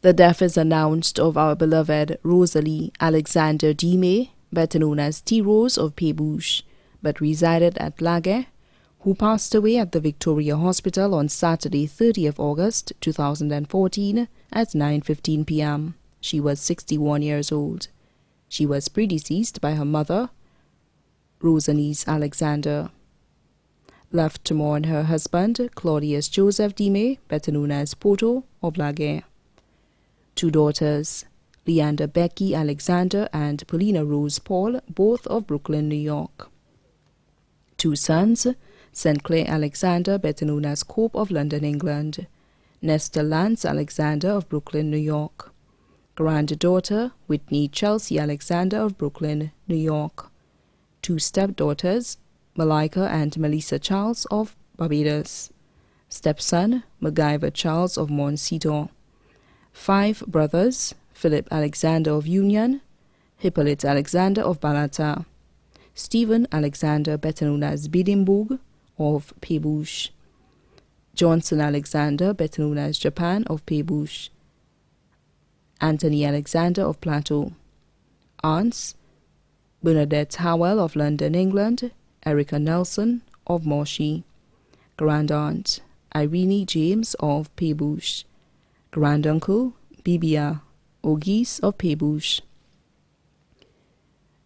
The death is announced of our beloved Roselie Alexander Demay, better known as T-Rose of Peebush, but resided at Laguerre, who passed away at the Victoria Hospital on Saturday 30th August 2014 at 9:15 p.m. She was 61 years old. She was predeceased by her mother, Roselie Alexander. Left to mourn her husband, Claudius Joseph Demay, better known as Poto of Laguerre. 2 daughters, Leander Becky Alexander and Paulina Rose Paul, both of Brooklyn, New York. 2 sons, St. Clair Alexander, better known as Cope of London, England. Nestor Lance Alexander of Brooklyn, New York. Granddaughter, Whitney Chelsea Alexander of Brooklyn, New York. 2 stepdaughters, Malika and Melissa Charles of Barbados. Stepson, MacGyver Charles of Montecito. 5 brothers, Philip Alexander of Union, Hippolyte Alexander of Balata, Stephen Alexander, better known as Bidimbourg of Peebush, Johnson Alexander, better known as Japan of Peebush, Anthony Alexander of Plateau. Aunts, Bernadette Howell of London, England, Erica Nelson of Moshi. Grandaunt, Irene James of Peebush. Granduncle, Bibia Ogis of Peebush.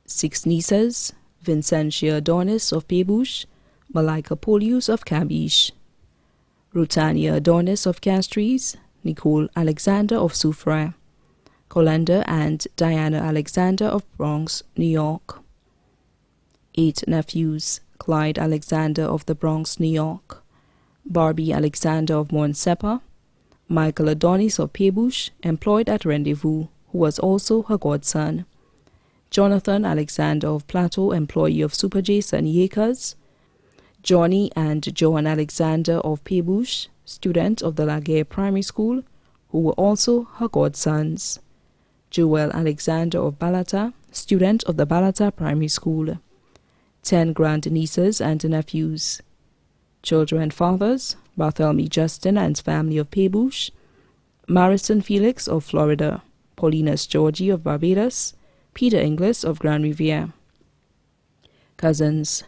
6 nieces, Vincentia Adonis of Peebush, Malika Polius of Cabiche, Rutania Adonis of Castries, Nicole Alexander of Soufrière, Colenda and Diana Alexander of Bronx, New York. 8 nephews, Clyde Alexander of the Bronx, New York, Barbie Alexander of Montsepa, Michael Adonis of Peebush, employed at Rendezvous, who was also her godson. Jonathan Alexander of Plateau, employee of Super J. Sunny Acres. Johnny and Joan Alexander of Peebush, student of the Laguerre Primary School, who were also her godsons. Joel Alexander of Balata, student of the Balata Primary School. 10 grandnieces and nephews. Children fathers, Bartholomew Justin and family of Peebush, Marison Felix of Florida, Paulinus Georgie of Barbados, Peter Inglis of Grand Riviere. Cousins,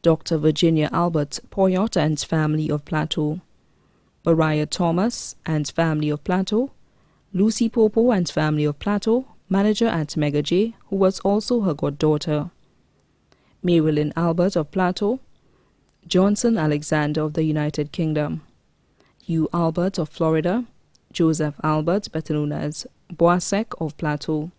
Dr. Virginia Albert Poyot and family of Plateau, Mariah Thomas and family of Plateau, Lucy Popo and family of Plateau, manager at Mega J, who was also her goddaughter. Marilyn Albert of Plateau, Johnson Alexander of the United Kingdom, Hugh Albert of Florida, Joseph Albert, better known as Boisek of Plateau,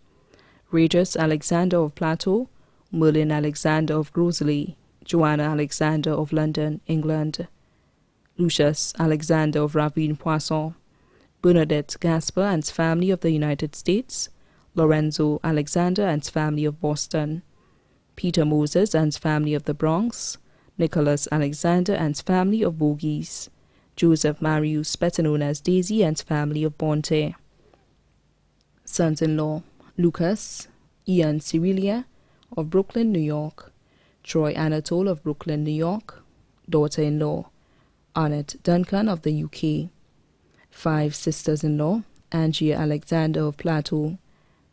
Regis Alexander of Plateau, Merlin Alexander of Roselie, Joanna Alexander of London, England, Lucius Alexander of Ravine Poisson, Bernadette Gasper and family of the United States, Lorenzo Alexander and family of Boston, Peter Moses and family of the Bronx, Nicholas Alexander and family of Bogies, Joseph Marius, better known as Daisy and family of Bonte. Sons-in-law, Lucas, Ian Cyrilia of Brooklyn, New York, Troy Anatole of Brooklyn, New York. Daughter-in-law, Annette Duncan of the UK. 5 sisters-in-law, Angia Alexander of Plateau,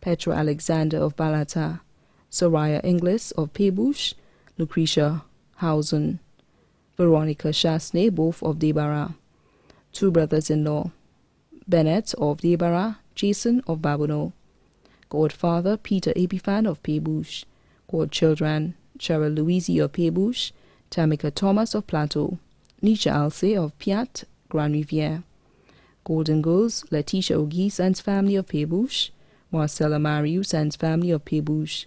Petra Alexander of Balata, Soraya Inglis of Peebush, Lucretia Hausen, Veronica Chasney, both of Debarra. 2 brothers-in-law, Bennett of Debarra, Jason of Babono. Godfather, Peter Epiphan of Peebush. Godchildren, Cheryl Louise of Peebush, Tamika Thomas of Plateau, Nisha Alce of Piat, Grand Riviere. Golden Girls, Letitia Ogis and family of Peebush, Marcella Marius and family of Peebush,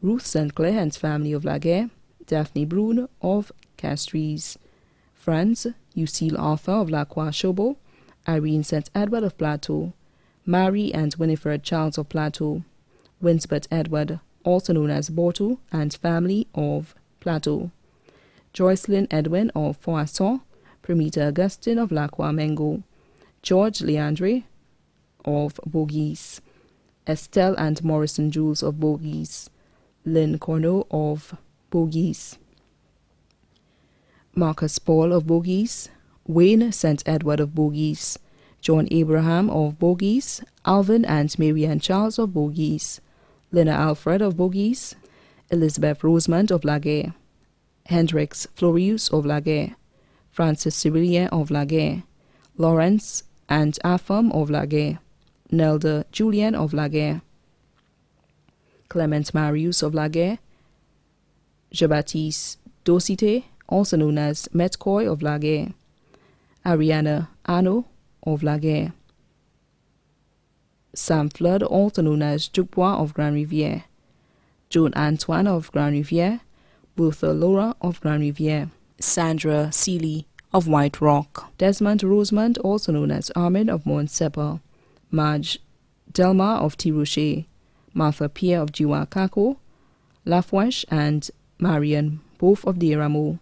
Ruth St. Clair and family of Laguerre, Daphne Brune of Castries. Franz, Lucille Arthur of La Croix-Chobo, Irene St. Edward of Plateau, Mary and Winifred Charles of Plateau, Winsbert Edward, also known as Borto, and family of Plateau, Joycelyn Edwin of Foisson, Primita Augustine of La Croix-Mengo, George Leandre of Bogies, Estelle and Morrison Jules of Bogies, Lynn Corneau of Bogies, Marcus Paul of Bogies, Wayne St. Edward of Bogies, John Abraham of Bogies, Alvin and Marianne Charles of Bogies, Lena Alfred of Bogies, Elizabeth Rosemond of Laguerre, Hendrix Florius of Laguerre, Francis Cyrillien of Laguerre, Lawrence and Afam of Laguerre, Nelda Julian of Laguerre, Clement Marius of Laguerre, Jean-Baptiste Docité, also known as Metcoy of Laguerre, Ariana Ano of Laguerre, Sam Flood, also known as Dubois of Grand Rivière, Joan Antoine of Grand Rivière, Bertha Laura of Grand Rivière, Sandra Seeley of White Rock, Desmond Rosemond, also known as Armin of Mont Sepa, Madge Delmar of Tirocher, Martha Pierre of Jiwa-Kako, Lafwesh and Marion, both of Derameau,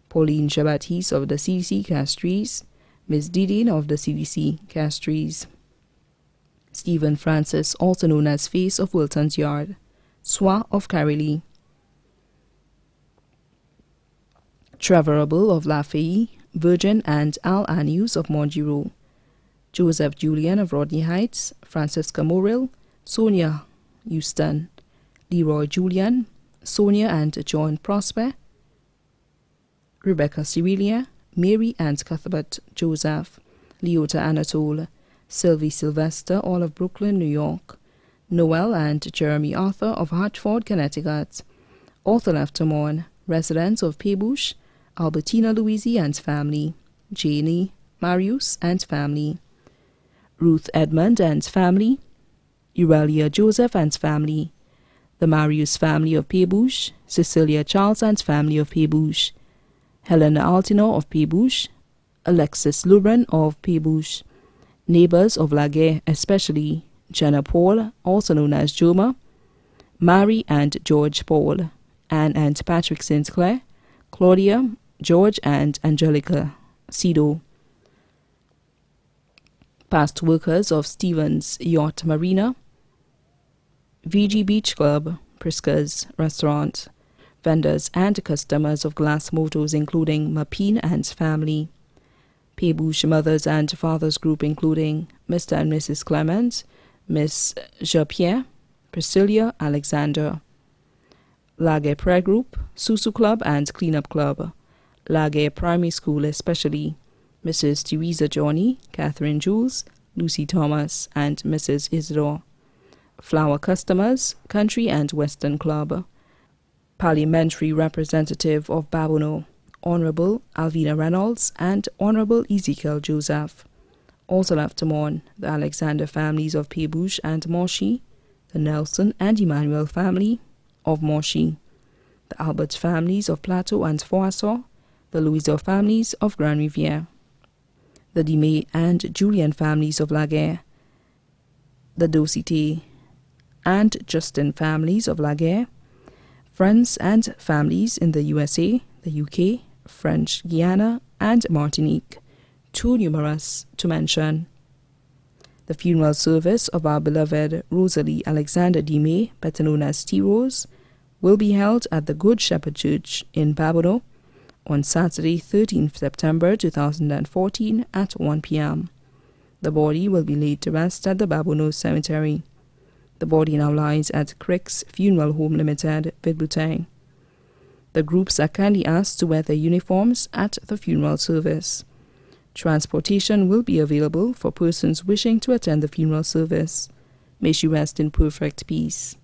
Pauline Jean-Baptiste of the CDC Castries, Miss Didine of the CDC Castries, Stephen Francis, also known as Face of Wilton's Yard, Sois of Carilly, Trevor Abel of Lafayette, Virgin and Al Anius of Montgiro, Joseph Julian of Rodney Heights, Francisca Morrill, Sonia Houston, Leroy Julian, Sonia and John Prosper, Rebecca Cyrilia, Mary and Cuthbert Joseph, Leota Anatole, Sylvie Sylvester, all of Brooklyn, New York, Noel and Jeremy Arthur of Hartford, Connecticut, Arthur Leftermorn, residents of Pebush, Albertina Louisi and family, Janie Marius and family, Ruth Edmund and family, Aurelia Joseph and family, the Marius family of Pebush, Cecilia Charles and family of Pebush, Helena Altino of Pebush, Alexis Lubran of Pebush, neighbors of Laguerre, especially Jenna Paul, also known as Joma, Mary and George Paul, Anne and Patrick St. Clair, Claudia, George and Angelica Sido, past workers of Stevens Yacht Marina, VG Beach Club, Prisca's Restaurant, vendors and customers of Glass Motors including Mapine and family, Pebush Mothers and Fathers Group including Mr. and Mrs. Clement, Miss Jean-Pierre, Priscilla Alexander, Laguerre Prayer Group, Susu Club and Cleanup Club, Laguerre Primary School especially, Mrs. Teresa Johnny, Catherine Jules, Lucy Thomas, and Mrs. Isidore, Flower Customers, Country and Western Club, Parliamentary Representative of Babono, Honorable Alvina Reynolds and Honorable Ezekiel Joseph, also Leftermorn, the Alexander families of Pebush and Moshi, the Nelson and Emmanuel family of Moshi, the Albert families of Plateau and Foisson, the Louisa families of Grand Rivière, the Demay and Julian families of Laguerre, the Docité and Justin families of Laguerre, friends and families in the USA, the UK, French Guiana, and Martinique, too numerous to mention. The funeral service of our beloved Roselie Alexander Demay, better known as T-Rose, will be held at the Good Shepherd Church in Babono on Saturday, 13th September 2014 at 1 p.m. The body will be laid to rest at the Babono Cemetery. The body now lies at Crick's Funeral Home Limited, Villeboutin. The groups are kindly asked to wear their uniforms at the funeral service. Transportation will be available for persons wishing to attend the funeral service. May she rest in perfect peace.